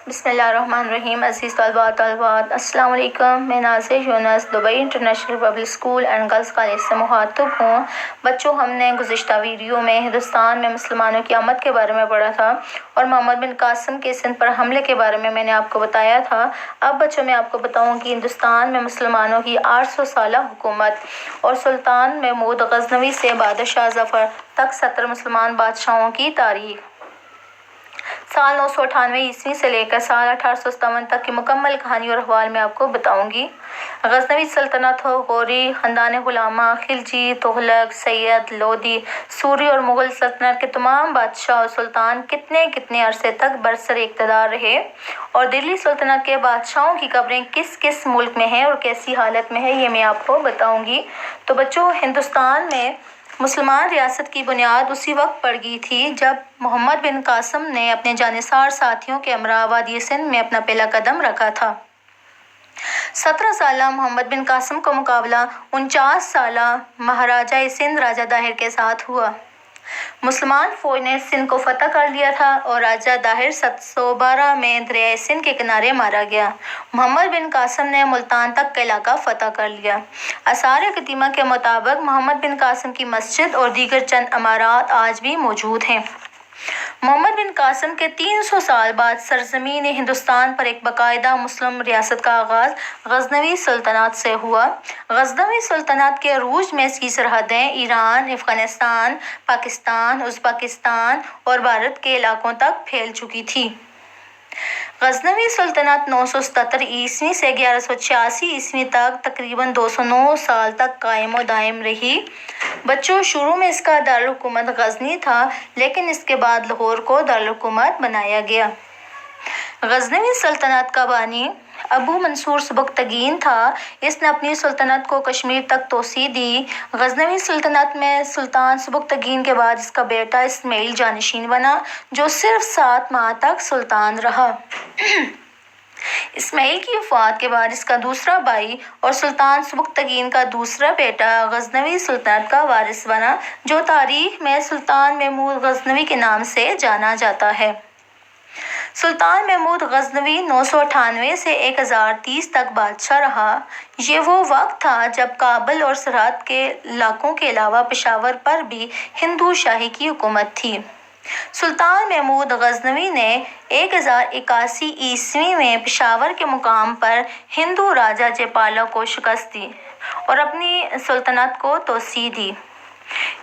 بسم اللہ الرحمن الرحیم۔ عزیز طلباء طالبات، السلام علیکم۔ میں Nazish Younus Dubai international public school and girls college سے مخاطب ہوں۔ بچوں، ہم نے گزشتہ ویڈیو میں ہندوستان میں مسلمانوں کی آمد کے بارے میں پڑھا تھا اور محمد بن قاسم کے سندھ پر حملے کے بارے میں نے آپ کو بتایا تھا۔ اب بچوں میں آپ کو بتاؤں کہ ہندوستان میں مسلمانوں کی 800 سالہ حکومت اور سلطان محمود غزنوی سے بادشاہ ظفر تک 17 مسلمان بادشاہوں کی تاریخ۔ سال 998 عیسوی سے لے کر سال 1857 تک کی مکمل کہانی اور احوال میں آپ کو بتاؤں گی۔ غزنوی سلطنت غوری، خاندان غلامہ، خلجی، تغلق، سید، لودھی، سوری اور مغل سلطنت کے تمام بادشاہ اور سلطان کتنے عرصے تک برسر اقتدار رہے اور دلی سلطنت کے بادشاہوں کی قبریں کس ملک میں ہیں اور کیسی حالت میں ہے، یہ میں آپ کو بتاؤں گی۔ تو بچوں، ہندوستان میں مسلمان ریاست کی بنیاد اسی وقت پڑ گئی تھی جب محمد بن قاسم نے اپنے جانثار ساتھیوں کے ہمراہ وادی سندھ میں اپنا پہلا قدم رکھا تھا۔ 17 سالہ محمد بن قاسم کا مقابلہ 49 سالہ مہاراجہ سندھ راجہ داہر کے ساتھ ہوا۔ مسلمان فوج نے سندھ کو فتح کر لیا تھا اور راجہ داہر 712 میں دریائے سندھ کے کنارے مارا گیا۔ محمد بن قاسم نے ملتان تک کا علاقہ فتح کر لیا۔ آثار قدیمہ کے مطابق محمد بن قاسم کی مسجد اور دیگر چند عمارات آج بھی موجود ہیں۔ محمد بن قاسم کے 300 سال بعد سرزمین ہندوستان پر ایک باقاعدہ مسلم ریاست کا آغاز غزنوی سلطنت سے ہوا۔ غزنوی سلطنت کے عروج میں اس کی سرحدیں ایران، افغانستان، پاکستان، ازبکستان اور بھارت کے علاقوں تک پھیل چکی تھی۔ غزنوی سلطنت 977 عیسوی سے 1186 عیسوی تک تقریباً 209 سال تک قائم و دائم رہی۔ بچوں، شروع میں اس کا دارالحکومت غزنی تھا، لیکن اس کے بعد لاہور کو دارالحکومت بنایا گیا۔ غزنوی سلطنت کا بانی ابو منصور سبکتگین تھا۔ اس نے اپنی سلطنت کو کشمیر تک توسیع دی۔ غزنوی سلطنت میں سلطان سبکتگین کے بعد اس کا بیٹا اسماعیل جانشین بنا، جو صرف 7 ماہ تک سلطان رہا۔ اسماعیل کی وفات کے بعد اس کا دوسرا بھائی اور سلطان سبکتگین کا دوسرا بیٹا غزنوی سلطنت کا وارث بنا، جو تاریخ میں سلطان محمود غزنوی کے نام سے جانا جاتا ہے۔ سلطان محمود غزنوی 998 سے 1030 تک بادشاہ رہا۔ یہ وہ وقت تھا جب کابل اور سرحد کے علاقوں کے علاوہ پشاور پر بھی ہندو شاہی کی حکومت تھی۔ سلطان محمود غزنوی نے 1081 عیسوی میں پشاور کے مقام پر ہندو راجہ جے پالا کو شکست دی اور اپنی سلطنت کو توسیع دی۔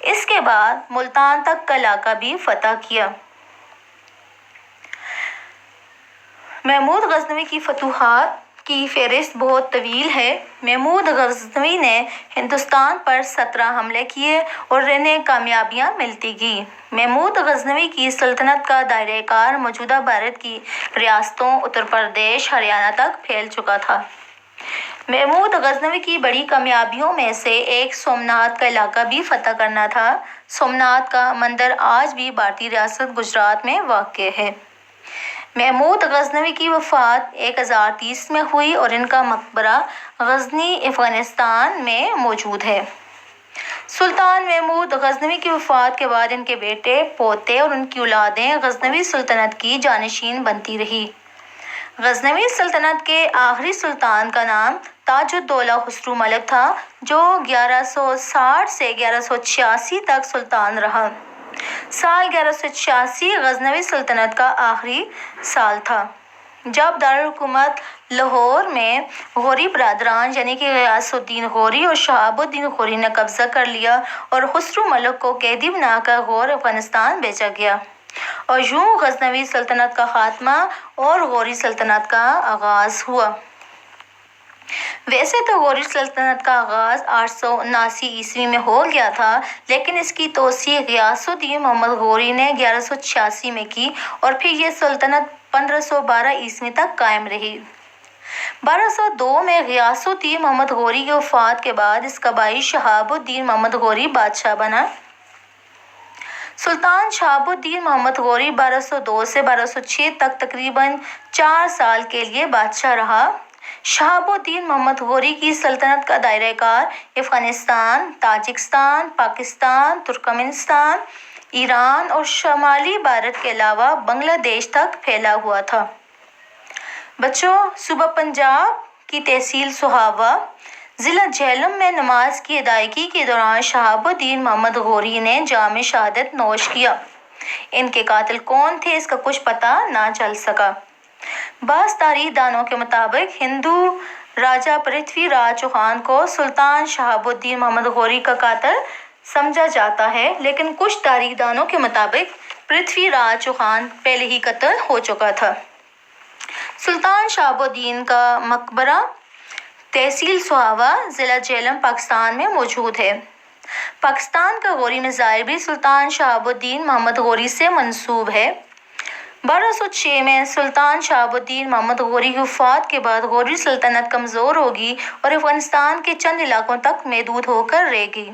اس کے بعد ملتان تک کا علاقہ بھی فتح کیا۔ محمود غزنوی کی فتوحات کی فہرست بہت طویل ہے۔ محمود غزنوی نے ہندوستان پر 17 حملے کیے اور انہیں کامیابیاں ملتی گئیں۔ محمود غزنوی کی سلطنت کا دائرہ کار موجودہ بھارت کی ریاستوں اتر پردیش، ہریانہ تک پھیل چکا تھا۔ محمود غزنوی کی بڑی کامیابیوں میں سے ایک سومنات کا علاقہ بھی فتح کرنا تھا۔ سومنات کا مندر آج بھی بھارتی ریاست گجرات میں واقع ہے۔ محمود غزنوی کی وفات 1030 میں ہوئی اور ان کا مقبرہ غزنی، افغانستان میں موجود ہے۔ سلطان محمود غزنوی کی وفات کے بعد ان کے بیٹے، پوتے اور ان کی اولادیں غزنوی سلطنت کی جانشین بنتی رہی۔ غزنوی سلطنت کے آخری سلطان کا نام تاج الدولہ خسرو ملک تھا، جو 1160 سے 1186 تک سلطان رہا۔ سال 1186 غزنوی سلطنت کا آخری سال تھا جب دارالحکومت لاہور میں غوری برادران یعنی کہ غیاث الدین غوری اور شہاب الدین غوری نے قبضہ کر لیا اور خسرو ملک کو قیدی بنا کر غور افغانستان بھیجا گیا، اور یوں غزنوی سلطنت کا خاتمہ اور غوری سلطنت کا آغاز ہوا۔ ویسے تو غوری سلطنت کا آغاز 879 عیسوی میں ہو گیا تھا، لیکن اس کی توسیع غیاث الدین محمد غوری نے 1186 میں کی اور پھر یہ سلطنت 1512 عیسوی تک قائم رہی۔ 1202 میں غیاث الدین محمد غوری کی وفات کے بعد اس کا بھائی شہاب الدین محمد غوری بادشاہ بنا۔ سلطان شہاب الدین محمد غوری 1202 سے 1206 تک تقریباً 4 سال کے لیے بادشاہ رہا۔ شہاب الدین محمد غوری کی سلطنت کا دائرہ کار افغانستان، تاجکستان، پاکستان، ترکمانستان، ایران اور شمالی بھارت کے علاوہ بنگلہ دیش تک پھیلا ہوا تھا۔ بچوں، صوبہ پنجاب کی تحصیل سہاوا ضلع جہلم میں نماز کی ادائیگی کے دوران شہاب الدین محمد غوری نے جام شہادت نوش کیا۔ ان کے قاتل کون تھے اس کا کچھ پتہ نہ چل سکا۔ بعض تاریخ دانوں کے مطابق ہندو راجا پرتھوی راج چوہان کو سلطان شہاب الدین محمد غوری کا قاتل سمجھا جاتا ہے، لیکن کچھ تاریخ دانوں کے مطابق پرتھوی راج چوہان پہلے ہی قتل ہو چکا تھا۔ سلطان شہاب الدین کا مقبرہ تحصیل سہاوا ضلع جہلم پاکستان میں موجود ہے۔ پاکستان کا غوری میزائل بھی سلطان شہاب الدین محمد غوری سے منسوب ہے۔ 1206 میں سلطان شہاب الدین محمد غوری کی وفات کے بعد غوری سلطنت کمزور ہوگی اور افغانستان کے چند علاقوں تک محدود ہو کر رہ گئی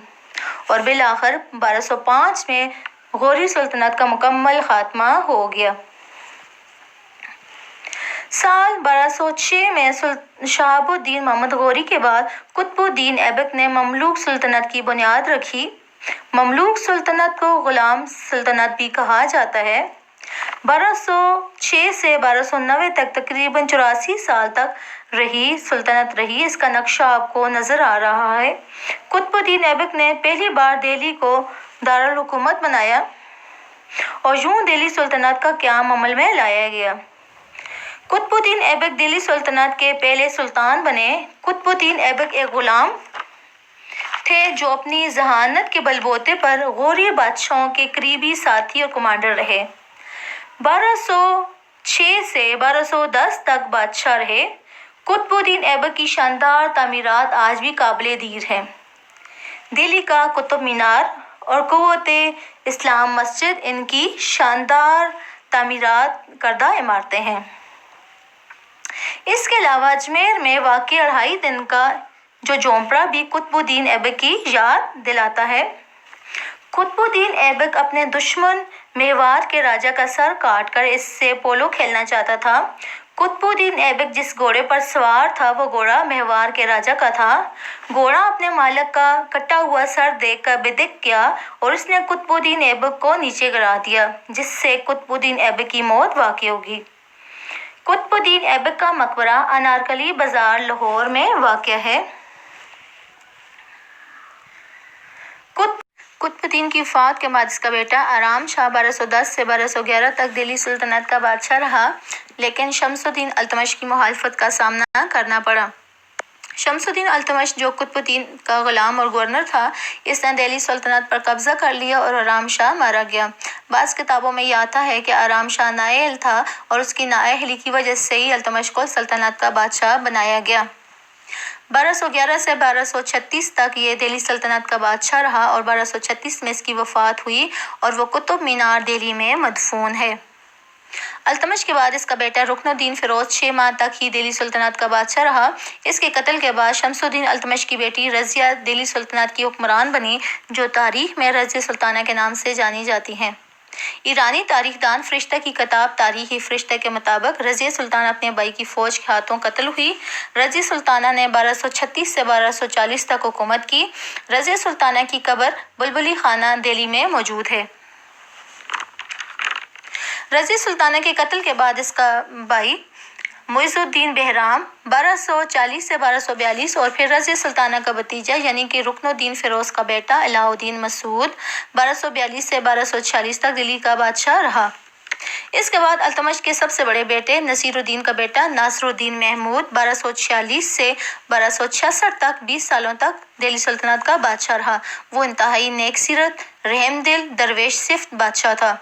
اور بالآخر 1205 میں غوری سلطنت کا مکمل خاتمہ ہو گیا۔ سال 1206 میں شہاب الدین محمد غوری کے بعد قطب الدین ایبک نے مملوک سلطنت کی بنیاد رکھی۔ مملوک سلطنت کو غلام سلطنت بھی کہا جاتا ہے۔ 1206 سے 1290 تک تقریباً 84 سال تک سلطنت رہی۔ اس کا نقشہ آپ کو نظر آ رہا ہے۔ قطب الدین ایبک نے پہلی بار دہلی کو دارالحکومت بنایا اور یوں دہلی سلطنت کا قیام عمل میں لایا گیا۔ قطب الدین ایبک دہلی سلطنت کے پہلے سلطان بنے۔ قطب الدین ایبک ایک غلام تھے جو اپنی ذہانت کے بل بوتے پر غوری بادشاہوں کے قریبی ساتھی اور کمانڈر رہے۔ 1206 سے 1210 تک بادشاہ رہے۔ قطب الدین ایبک کی شاندار تعمیرات آج بھی قابل دید ہیں۔ دہلی کا قطب مینار اور قوت اسلام مسجد ان کی شاندار تعمیرات کردہ عمارتیں ہیں۔ اس کے علاوہ اجمیر میں واقع 2.5 دن کا جو جھونپڑا بھی قطب الدین ایبک کی یاد دلاتا ہے۔ قطب الدین ایبک اپنے دشمن میواڑ کے راجا کا سر کاٹ کر اس سے پولو کھیلنا چاہتا تھا۔ قطب الدین ایبک جس گھوڑے پر سوار تھا وہ گھوڑا میواڑ کے راجا کا تھا۔ گھوڑا اپنے مالک کا کٹا ہوا سر دیکھ کر بدک گیا اور اس نے قطب الدین ایبک کو نیچے گرا دیا، جس سے قطب الدین ایبک کی موت واقع ہوگی۔ قطب الدین ایبک کا مقبرہ انارکلی بازار لاہور میں واقع ہے۔ قطب الدین کی وفات کے بعد اس کا بیٹا آرام شاہ 1210 سے 1211 تک دہلی سلطنت کا بادشاہ رہا، لیکن شمس الدین التمش کی مخالفت کا سامنا کرنا پڑا۔ شمس الدین التمش جو قطب الدین کا غلام اور گورنر تھا، اس نے دہلی سلطنت پر قبضہ کر لیا اور آرام شاہ مارا گیا۔ بعض کتابوں میں یہ آتا ہے کہ آرام شاہ نااہل تھا اور اس کی نااہلی کی وجہ سے ہی التمش کو سلطنت کا بادشاہ بنایا گیا۔ 1211 سے 1236 تک یہ دہلی سلطنت کا بادشاہ رہا اور 1236 میں اس کی وفات ہوئی اور وہ قطب مینار دہلی میں مدفون ہے۔ التمش کے بعد اس کا بیٹا رکن الدین فیروز 6 ماہ تک ہی دہلی سلطنت کا بادشاہ رہا۔ اس کے قتل کے بعد شمس الدین التمش کی بیٹی رضیہ دہلی سلطنت کی حکمران بنی، جو تاریخ میں رضیہ سلطانہ کے نام سے جانی جاتی ہیں۔ ایرانی تاریخ دان فرشتہ کی کتاب تاریخ فرشتہ کے مطابق رضیہ سلطانہ اپنے بھائی کی فوج کے ہاتھوں قتل ہوئی۔ رضیہ سلطانہ نے 1236 سے 1240 تک حکومت کی۔ رضیہ سلطانہ کی قبر بلبلی خانہ دہلی میں موجود ہے۔ رضیہ سلطانہ کے قتل کے بعد اس کا بھائی معز الدین بہرام 1240 سے 1242 اور پھر رضیہ سلطانہ کا بھتیجا یعنی کہ رکن الدین فیروز کا بیٹا علاء الدین مسعود 1242 سے 1246 تک دہلی کا بادشاہ رہا۔ اس کے بعد التمش کے سب سے بڑے بیٹے نصیر الدین کا بیٹا ناصر الدین محمود 1246 سے 1266 تک 20 سالوں تک دہلی سلطنت کا بادشاہ رہا۔ وہ انتہائی نیک سیرت، رحم دل، درویش صفت بادشاہ تھا۔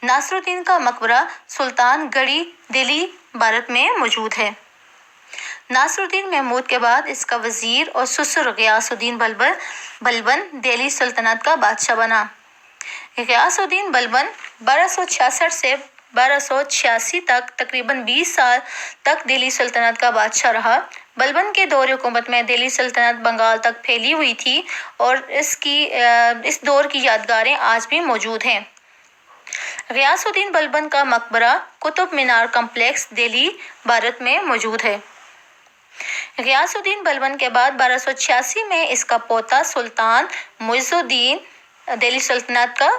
ناصر الدین کا مقبرہ سلطان گڑھی دہلی بھارت میں موجود ہے۔ ناصر الدین محمود کے بعد اس کا وزیر اور سسر غیاث الدین بلبن دہلی سلطنت کا بادشاہ بنا۔ غیاث الدین بلبن 1266 سے 1286 تک تقریباً 20 سال تک دہلی سلطنت کا بادشاہ رہا۔ بلبن کے دور حکومت میں دہلی سلطنت بنگال تک پھیلی ہوئی تھی اور اس دور کی یادگاریں آج بھی موجود ہیں۔ غیاث الدین بلبن کا مقبرہ قطب مینار کمپلیکس دہلی بھارت میں موجود ہے۔ غیاث الدین بلبن کے بعد 1286 میں اس کا پوتا سلطان معز الدین دہلی سلطنت کا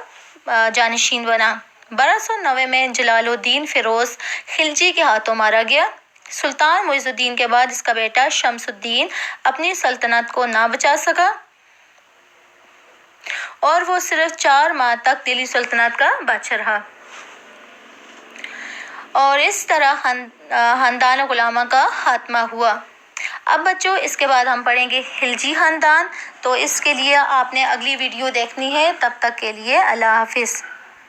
جانشین بنا۔ 1290 میں جلال الدین فیروز خلجی کے ہاتھوں مارا گیا۔ سلطان معز الدین کے بعد اس کا بیٹا شمس الدین اپنی سلطنت کو نہ بچا سکا اور وہ صرف 4 ماہ تک دہلی سلطنت کا بادشاہ رہا، اور اس طرح خاندان غلامہ کا خاتمہ ہوا۔ اب بچوں اس کے بعد ہم پڑھیں گے خلجی خاندان، تو اس کے لیے آپ نے اگلی ویڈیو دیکھنی ہے۔ تب تک کے لیے اللہ حافظ۔